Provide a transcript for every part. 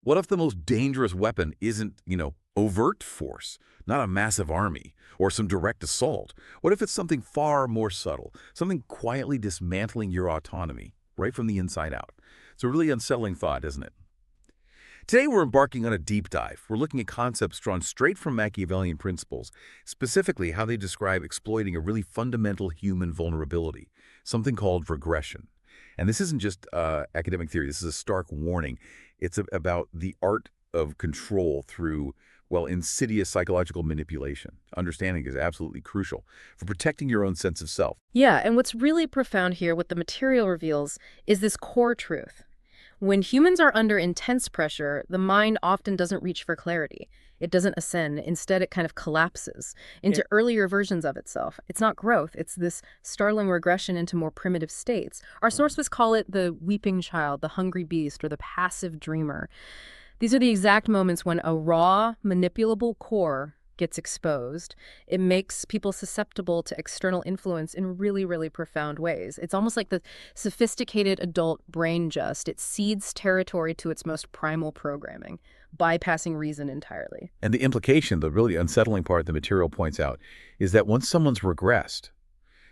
What if the most dangerous weapon isn't, overt force, not a massive army, or some direct assault? What if it's something far more subtle, something quietly dismantling your autonomy, right from the inside out? It's a really unsettling thought, isn't it? Today, we're embarking on a deep dive. We're looking at concepts drawn straight from Machiavellian principles, specifically how they describe exploiting a really fundamental human vulnerability, something called regression. And this isn't just academic theory. This is a stark warning. It's about the art of control through, well, insidious psychological manipulation. Understanding is absolutely crucial for protecting your own sense of self. Yeah, and what's really profound here, what the material reveals, is this core truth. When humans are under intense pressure, the mind often doesn't reach for clarity. It doesn't ascend. Instead, it kind of collapses into earlier versions of itself. It's not growth. It's this startling regression into more primitive states. Our sources call it the weeping child, the hungry beast, or the passive dreamer. These are the exact moments when a raw, manipulable core gets exposed. It makes people susceptible to external influence in really, really profound ways. It's almost like the sophisticated adult brain it cedes territory to its most primal programming, bypassing reason entirely. And the implication, the really unsettling part the material points out, is that once someone's regressed,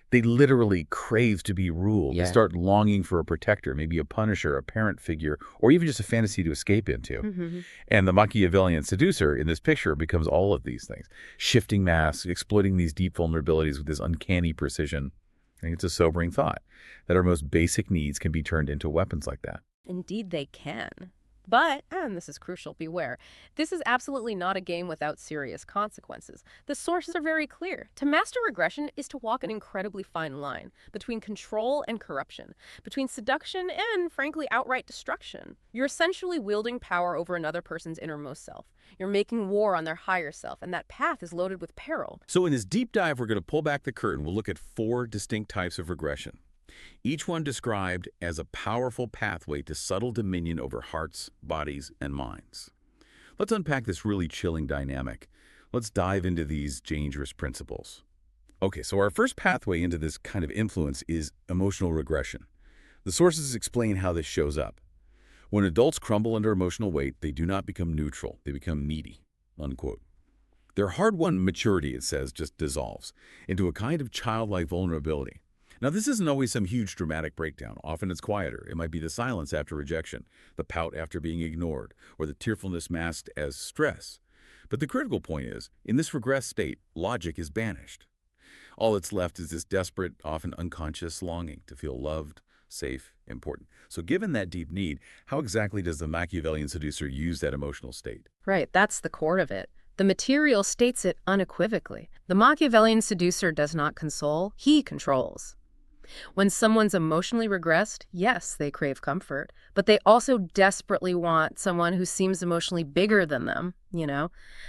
they literally crave to be ruled. Yeah. They start longing for a protector, maybe a punisher, a parent figure, or even just a fantasy to escape into. Mm-hmm. And the Machiavellian seducer in this picture becomes all of these things, shifting masks, exploiting these deep vulnerabilities with this uncanny precision. I think it's a sobering thought that our most basic needs can be turned into weapons like that. Indeed, they can. But, and this is crucial, beware, this is absolutely not a game without serious consequences. The sources are very clear. To master regression is to walk an incredibly fine line between control and corruption, between seduction and, frankly, outright destruction. You're essentially wielding power over another person's innermost self. You're making war on their higher self, and that path is loaded with peril. So in this deep dive, we're going to pull back the curtain. We'll look at 4 distinct types of regression, each one described as a powerful pathway to subtle dominion over hearts, bodies, and minds. Let's unpack this really chilling dynamic. Let's dive into these dangerous principles. Okay, so our first pathway into this kind of influence is emotional regression. The sources explain how this shows up. When adults crumble under emotional weight, they do not become neutral. They become needy, unquote. Their hard-won maturity, it says, just dissolves into a kind of childlike vulnerability. Now, this isn't always some huge dramatic breakdown. Often it's quieter. It might be the silence after rejection, the pout after being ignored, or the tearfulness masked as stress. But the critical point is, in this regressed state, logic is banished. All that's left is this desperate, often unconscious longing to feel loved, safe, important. So given that deep need, how exactly does the Machiavellian seducer use that emotional state? Right, that's the core of it. The material states it unequivocally. The Machiavellian seducer does not console, he controls. When someone's emotionally regressed, yes, they crave comfort, but they also desperately want someone who seems emotionally bigger than them,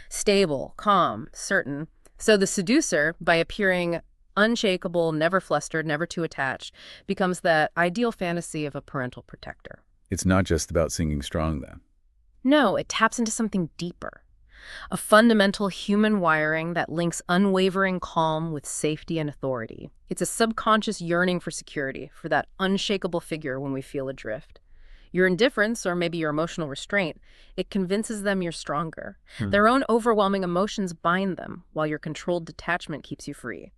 stable, calm, certain. So the seducer, by appearing unshakable, never flustered, never too attached, becomes that ideal fantasy of a parental protector. It's not just about singing strong, then. No, it taps into something deeper. A fundamental human wiring that links unwavering calm with safety and authority. It's a subconscious yearning for security, for that unshakable figure when we feel adrift. Your indifference, or maybe your emotional restraint, it convinces them you're stronger. Their own overwhelming emotions bind them, while your controlled detachment keeps you free.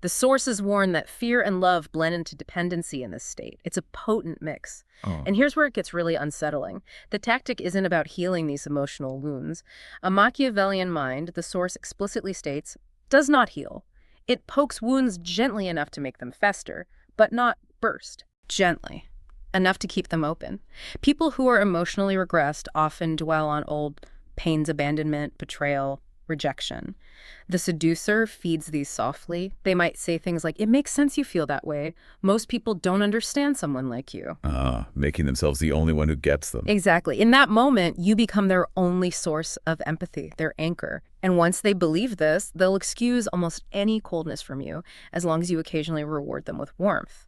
The sources warn that fear and love blend into dependency in this state. It's a potent mix. And here's where it gets really unsettling. The tactic isn't about healing these emotional wounds. A Machiavellian mind, the source explicitly states, does not heal. It pokes wounds gently enough to make them fester, but not burst. Gently. Enough to keep them open. People who are emotionally regressed often dwell on old pains, abandonment, betrayal, rejection. The seducer feeds these softly. They might say things like, it makes sense you feel that way. Most people don't understand someone like you. Making themselves the only one who gets them. Exactly. In that moment, you become their only source of empathy, their anchor. And once they believe this, they'll excuse almost any coldness from you, as long as you occasionally reward them with warmth.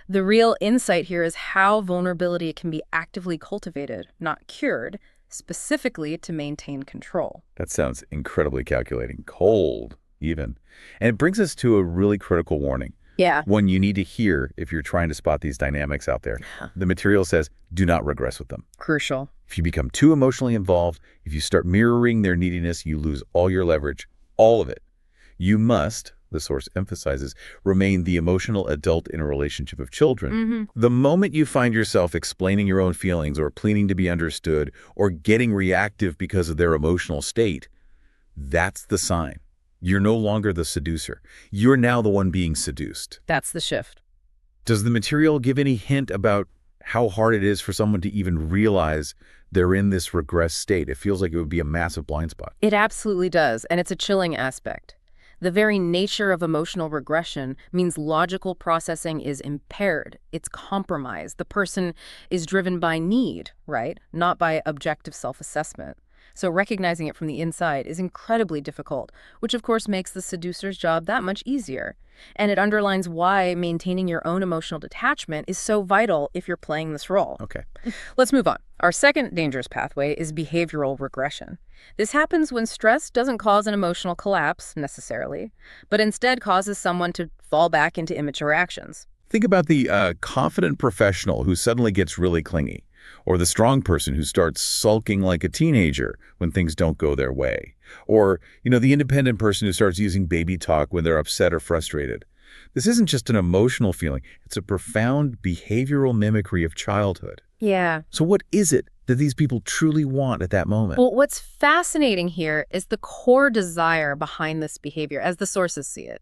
The real insight here is how vulnerability can be actively cultivated, not cured, specifically to maintain control. That sounds incredibly calculating. Cold, even. And it brings us to a really critical warning. Yeah. one you need to hear if you're trying to spot these dynamics out there. The material says, do not regress with them. Crucial. If you become too emotionally involved, if you start mirroring their neediness, you lose all your leverage, all of it. You must, the source emphasizes, remain the emotional adult in a relationship of children. The moment you find yourself explaining your own feelings or pleading to be understood or getting reactive because of their emotional state, that's the sign. You're no longer the seducer. You're now the one being seduced. That's the shift. Does the material give any hint about how hard it is for someone to even realize they're in this regress state? It feels like it would be a massive blind spot. It absolutely does, and it's a chilling aspect. The very nature of emotional regression means logical processing is impaired. It's compromised. The person is driven by need, right? Not by objective self-assessment. So recognizing it from the inside is incredibly difficult, which of course makes the seducer's job that much easier. And it underlines why maintaining your own emotional detachment is so vital if you're playing this role. Okay. Let's move on. Our second dangerous pathway is behavioral regression. This happens when stress doesn't cause an emotional collapse, necessarily, but instead causes someone to fall back into immature actions. Think about the confident professional who suddenly gets really clingy, or the strong person who starts sulking like a teenager when things don't go their way, or, the independent person who starts using baby talk when they're upset or frustrated. This isn't just an emotional feeling. It's a profound behavioral mimicry of childhood. Yeah. So what is it that these people truly want at that moment? Well, what's fascinating here is the core desire behind this behavior, as the sources see it.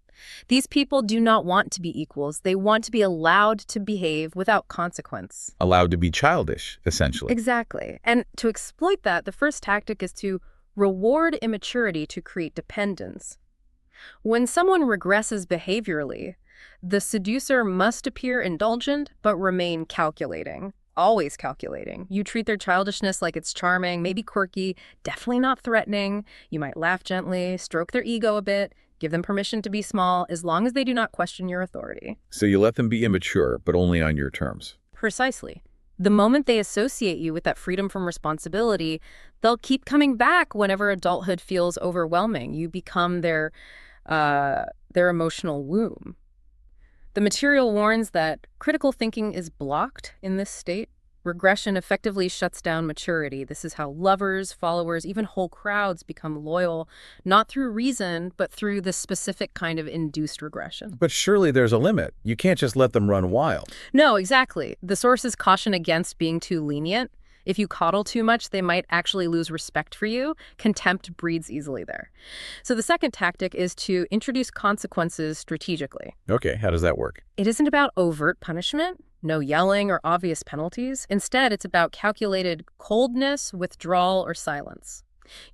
These people do not want to be equals. They want to be allowed to behave without consequence. Allowed to be childish, essentially. Exactly. And to exploit that, the first tactic is to reward immaturity to create dependence. When someone regresses behaviorally, the seducer must appear indulgent but remain calculating. Always calculating. You treat their childishness like it's charming, maybe quirky, definitely not threatening. You might laugh gently, stroke their ego a bit, give them permission to be small, as long as they do not question your authority. So you let them be immature, but only on your terms. Precisely. The moment they associate you with that freedom from responsibility, they'll keep coming back whenever adulthood feels overwhelming. You become their emotional womb. The material warns that critical thinking is blocked in this state. Regression effectively shuts down maturity. This is how lovers, followers, even whole crowds become loyal, not through reason, but through the specific kind of induced regression. But surely there's a limit. You can't just let them run wild. No, exactly. The sources caution against being too lenient. If you coddle too much, they might actually lose respect for you. Contempt breeds easily there. So the second tactic is to introduce consequences strategically. Okay, how does that work? It isn't about overt punishment, no yelling or obvious penalties. Instead, it's about calculated coldness, withdrawal, or silence.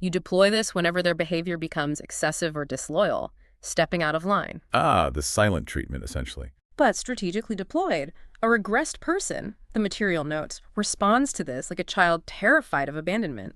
You deploy this whenever their behavior becomes excessive or disloyal, stepping out of line. Ah, the silent treatment, essentially. But strategically deployed, a regressed person, the material notes, responds to this like a child terrified of abandonment.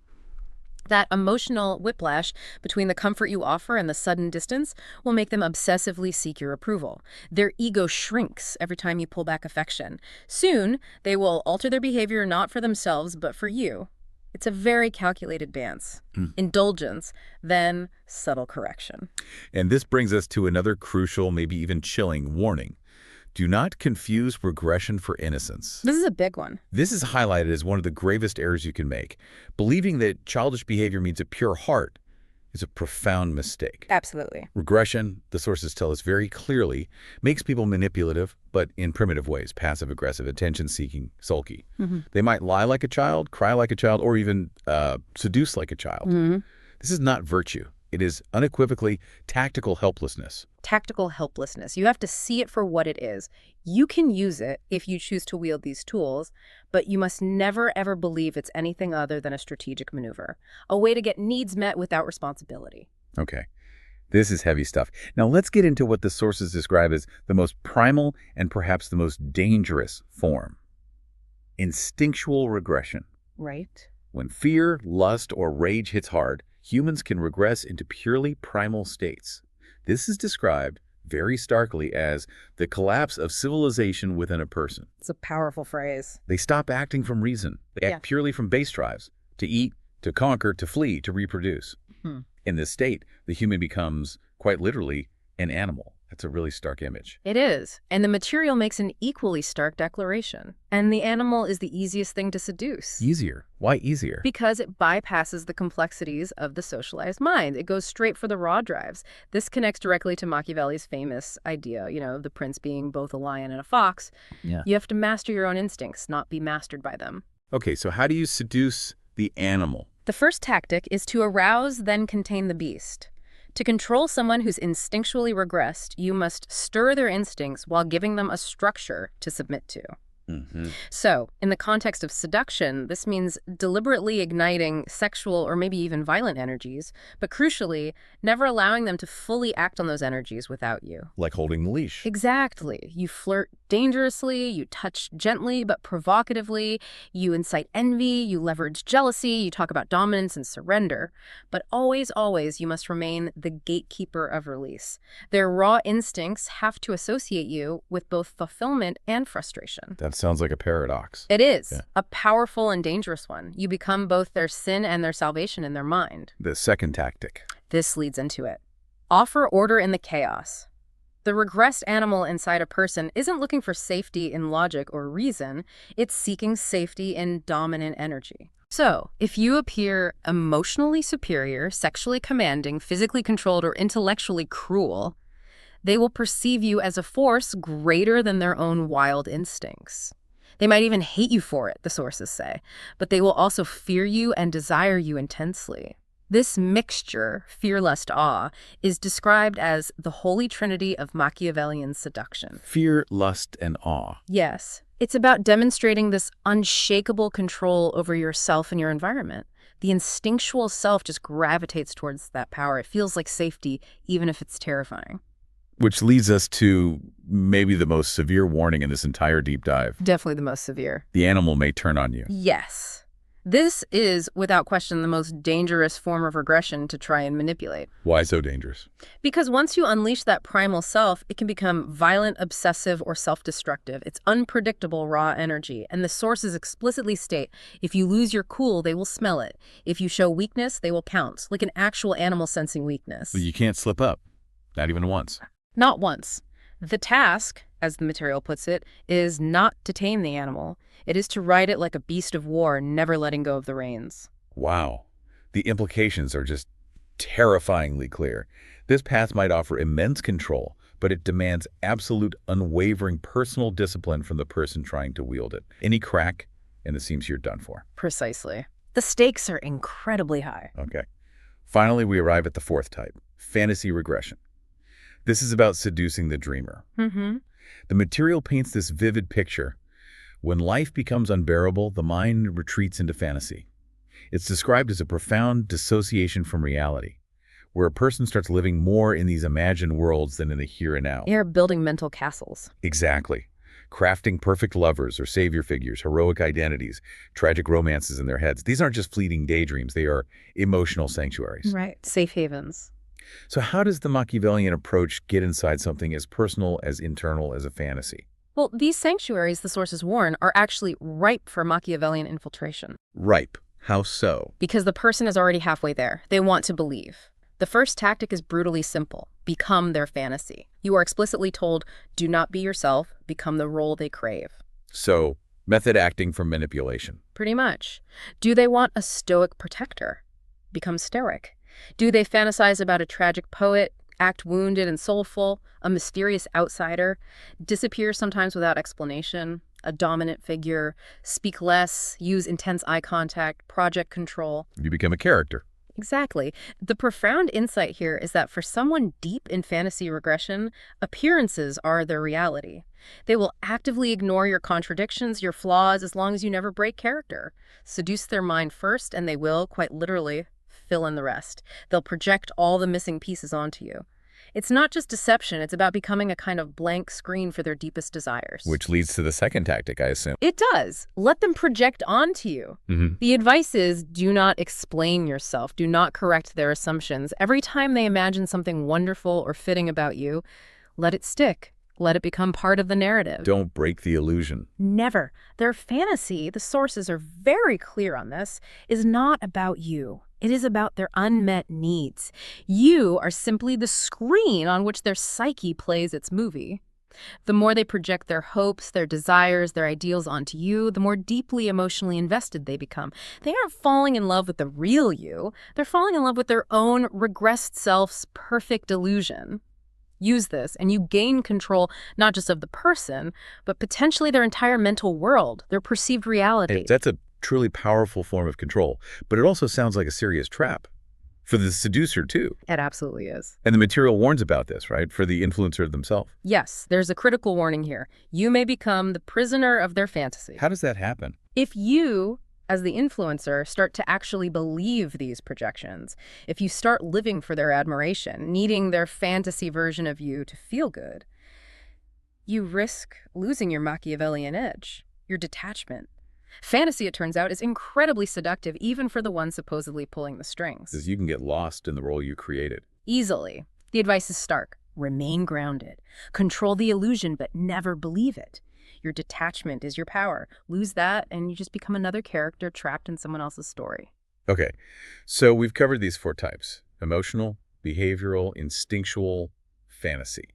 That emotional whiplash between the comfort you offer and the sudden distance will make them obsessively seek your approval. Their ego shrinks every time you pull back affection. Soon, they will alter their behavior not for themselves, but for you. It's a very calculated dance. Indulgence, then subtle correction. And this brings us to another crucial, maybe even chilling warning. Do not confuse regression for innocence. This is a big one. This is highlighted as one of the gravest errors you can make. Believing that childish behavior means a pure heart is a profound mistake. Absolutely. Regression, the sources tell us very clearly, makes people manipulative, but in primitive ways, passive-aggressive, attention-seeking, sulky. They might lie like a child, cry like a child, or even seduce like a child. This is not virtue. It is unequivocally tactical helplessness. Tactical helplessness. You have to see it for what it is. You can use it if you choose to wield these tools, but you must never, ever believe it's anything other than a strategic maneuver, a way to get needs met without responsibility. Okay, this is heavy stuff. Now let's get into what the sources describe as the most primal and perhaps the most dangerous form. Instinctual regression. Right. When fear, lust, or rage hits hard, humans can regress into purely primal states. This is described very starkly as the collapse of civilization within a person. It's a powerful phrase. They stop acting from reason. They act purely from base drives, to eat, to conquer, to flee, to reproduce. In this state, the human becomes, quite literally, an animal, That's a really stark image. It is, and the material makes an equally stark declaration. And the animal is the easiest thing to seduce. Easier. Why easier? Because it bypasses the complexities of the socialized mind. It goes straight for the raw drives. This connects directly to Machiavelli's famous idea, the prince being both a lion and a fox. Yeah. You have to master your own instincts, not be mastered by them. Okay, so how do you seduce the animal? The first tactic is to arouse, then contain the beast. To control someone who's instinctually regressed, you must stir their instincts while giving them a structure to submit to. So, in the context of seduction, this means deliberately igniting sexual or maybe even violent energies, but crucially, never allowing them to fully act on those energies without you. Like holding the leash. Exactly. You flirt dangerously, you touch gently but provocatively, you incite envy, you leverage jealousy, you talk about dominance and surrender. But always, always, you must remain the gatekeeper of release. Their raw instincts have to associate you with both fulfillment and frustration. That sounds like a paradox. It is. Yeah. A powerful and dangerous one. You become both their sin and their salvation in their mind. The second tactic. This leads into it. Offer order in the chaos. The regressed animal inside a person isn't looking for safety in logic or reason. It's seeking safety in dominant energy. So, if you appear emotionally superior, sexually commanding, physically controlled, or intellectually cruel, they will perceive you as a force greater than their own wild instincts. They might even hate you for it, the sources say, but they will also fear you and desire you intensely. This mixture, fear, lust, awe, is described as the holy trinity of Machiavellian seduction. Fear, lust, and awe. Yes, it's about demonstrating this unshakable control over yourself and your environment. The instinctual self just gravitates towards that power. It feels like safety, even if it's terrifying. Which leads us to maybe the most severe warning in this entire deep dive. Definitely the most severe. The animal may turn on you. Yes. This is, without question, the most dangerous form of regression to try and manipulate. Why so dangerous? Because once you unleash that primal self, it can become violent, obsessive, or self-destructive. It's unpredictable raw energy, and the sources explicitly state, if you lose your cool, they will smell it. If you show weakness, they will pounce, like an actual animal sensing weakness. But you can't slip up. Not even once. Not once. The task, as the material puts it, is not to tame the animal. It is to ride it like a beast of war, never letting go of the reins. Wow. The implications are just terrifyingly clear. This path might offer immense control, but it demands absolute, unwavering personal discipline from the person trying to wield it. Any crack, and it seems you're done for. Precisely. The stakes are incredibly high. Okay. Finally, we arrive at the fourth type, fantasy regression. This is about seducing the dreamer. The material paints this vivid picture. When life becomes unbearable, the mind retreats into fantasy. It's described as a profound dissociation from reality, where a person starts living more in these imagined worlds than in the here and now. They're building mental castles. Exactly. Crafting perfect lovers or savior figures, heroic identities, tragic romances in their heads. These aren't just fleeting daydreams. They are emotional sanctuaries. Right. Safe havens. So how does the Machiavellian approach get inside something as personal, as internal as a fantasy? Well, these sanctuaries, the sources warn, are actually ripe for Machiavellian infiltration. Ripe. How so? Because the person is already halfway there. They want to believe. The first tactic is brutally simple. Become their fantasy. You are explicitly told, do not be yourself, become the role they crave. So, method acting for manipulation. Pretty much. Do they want a stoic protector? Become stoic. Do they fantasize about a tragic poet, act wounded and soulful, a mysterious outsider, disappear sometimes without explanation, a dominant figure, speak less, use intense eye contact, project control? You become a character. Exactly. The profound insight here is that for someone deep in fantasy regression, appearances are their reality. They will actively ignore your contradictions, your flaws, as long as you never break character. Seduce their mind first, and they will, quite literally, fill in the rest. They'll project all the missing pieces onto you. It's not just deception, it's about becoming a kind of blank screen for their deepest desires. Which leads to the second tactic, I assume. It does. Let them project onto you. The advice is, do not explain yourself. Do not correct their assumptions. Every time they imagine something wonderful or fitting about you, let it stick. Let it become part of the narrative. Don't break the illusion. Never. Their fantasy, the sources are very clear on this, is not about you. It is about their unmet needs. You are simply the screen on which their psyche plays its movie. The more they project their hopes, their desires, their ideals onto you, the more deeply emotionally invested they become. They aren't falling in love with the real you. They're falling in love with their own regressed self's perfect illusion. Use this, and you gain control not just of the person, but potentially their entire mental world, their perceived reality. That's a truly powerful form of control, but it also sounds like a serious trap. For the seducer, too. It absolutely is. And the material warns about this, right? For the influencer themselves. Yes, there's a critical warning here. You may become the prisoner of their fantasy. How does that happen? If you, as the influencer, start to actually believe these projections, if you start living for their admiration, needing their fantasy version of you to feel good, you risk losing your Machiavellian edge, your detachment. Fantasy, it turns out, is incredibly seductive, even for the one supposedly pulling the strings. Because you can get lost in the role you created. Easily. The advice is stark. Remain grounded. Control the illusion, but never believe it. Your detachment is your power. Lose that, and you just become another character trapped in someone else's story. Okay, so we've covered these 4 types: emotional, behavioral, instinctual, fantasy.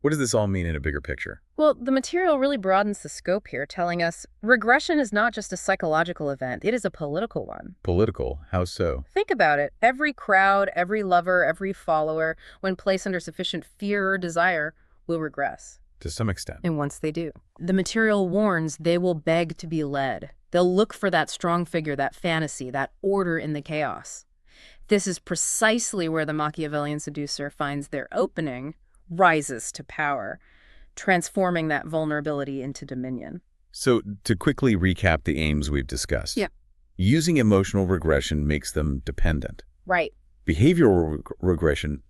What does this all mean in a bigger picture? Well, the material really broadens the scope here, telling us regression is not just a psychological event, it is a political one. Political? How so? Think about it. Every crowd, every lover, every follower, when placed under sufficient fear or desire, will regress. To some extent. And once they do, the material warns they will beg to be led. They'll look for that strong figure, that fantasy, that order in the chaos. This is precisely where the Machiavellian seducer finds their opening, rises to power, transforming that vulnerability into dominion. So to quickly recap the aims we've discussed. Yeah. Using emotional regression makes them dependent. Right. Behavioral regression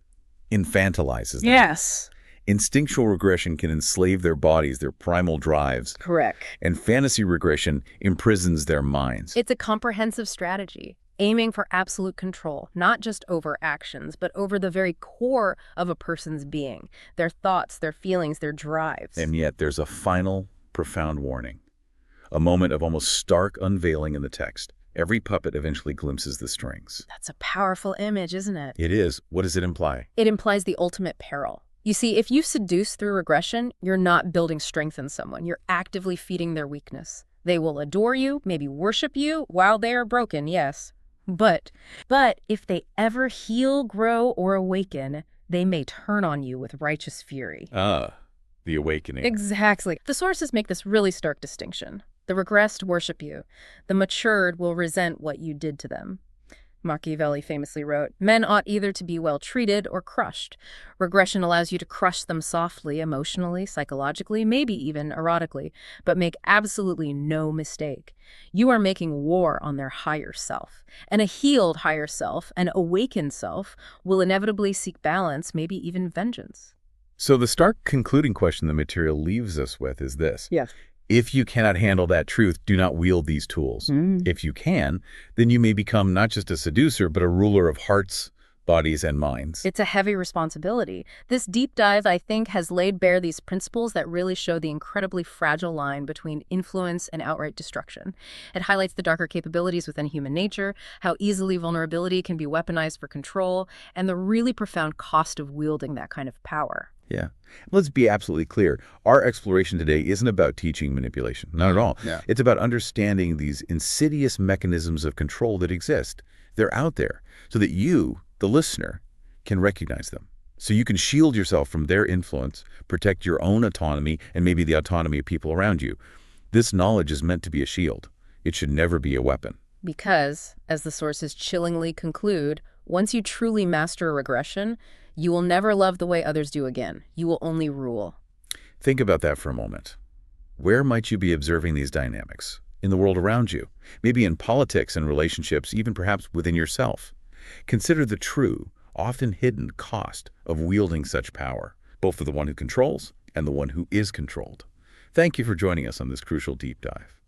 infantilizes them. Yes. Instinctual regression can enslave their bodies, their primal drives. Correct. And fantasy regression imprisons their minds. It's a comprehensive strategy, aiming for absolute control, not just over actions, but over the very core of a person's being, their thoughts, their feelings, their drives. And yet there's a final, profound warning. A moment of almost stark unveiling in the text. Every puppet eventually glimpses the strings. That's a powerful image, isn't it? It is. What does it imply? It implies the ultimate peril. You see, if you seduce through regression, you're not building strength in someone. You're actively feeding their weakness. They will adore you, maybe worship you, while they are broken, yes. But if they ever heal, grow, or awaken, they may turn on you with righteous fury. The awakening. Exactly. The sources make this really stark distinction. The regressed worship you. The matured will resent what you did to them. Machiavelli famously wrote, "Men ought either to be well treated or crushed. Regression allows you to crush them softly, emotionally, psychologically, maybe even erotically, but make absolutely no mistake. You are making war on their higher self. And a healed higher self, an awakened self, will inevitably seek balance, maybe even vengeance." So the stark concluding question the material leaves us with is this. Yes. If you cannot handle that truth, do not wield these tools. If you can, then you may become not just a seducer, but a ruler of hearts, bodies, and minds. It's a heavy responsibility. This deep dive, I think, has laid bare these principles that really show the incredibly fragile line between influence and outright destruction. It highlights the darker capabilities within human nature, how easily vulnerability can be weaponized for control, and the really profound cost of wielding that kind of power. Yeah. Let's be absolutely clear. Our exploration today isn't about teaching manipulation. Not at all. Yeah. It's about understanding these insidious mechanisms of control that exist. They're out there so that you, the listener, can recognize them. So you can shield yourself from their influence, protect your own autonomy, and maybe the autonomy of people around you. This knowledge is meant to be a shield. It should never be a weapon. Because, as the sources chillingly conclude, once you truly master regression, you will never love the way others do again. You will only rule. Think about that for a moment. Where might you be observing these dynamics? In the world around you? Maybe in politics and relationships, even perhaps within yourself. Consider the true, often hidden cost of wielding such power, both for the one who controls and the one who is controlled. Thank you for joining us on this crucial deep dive.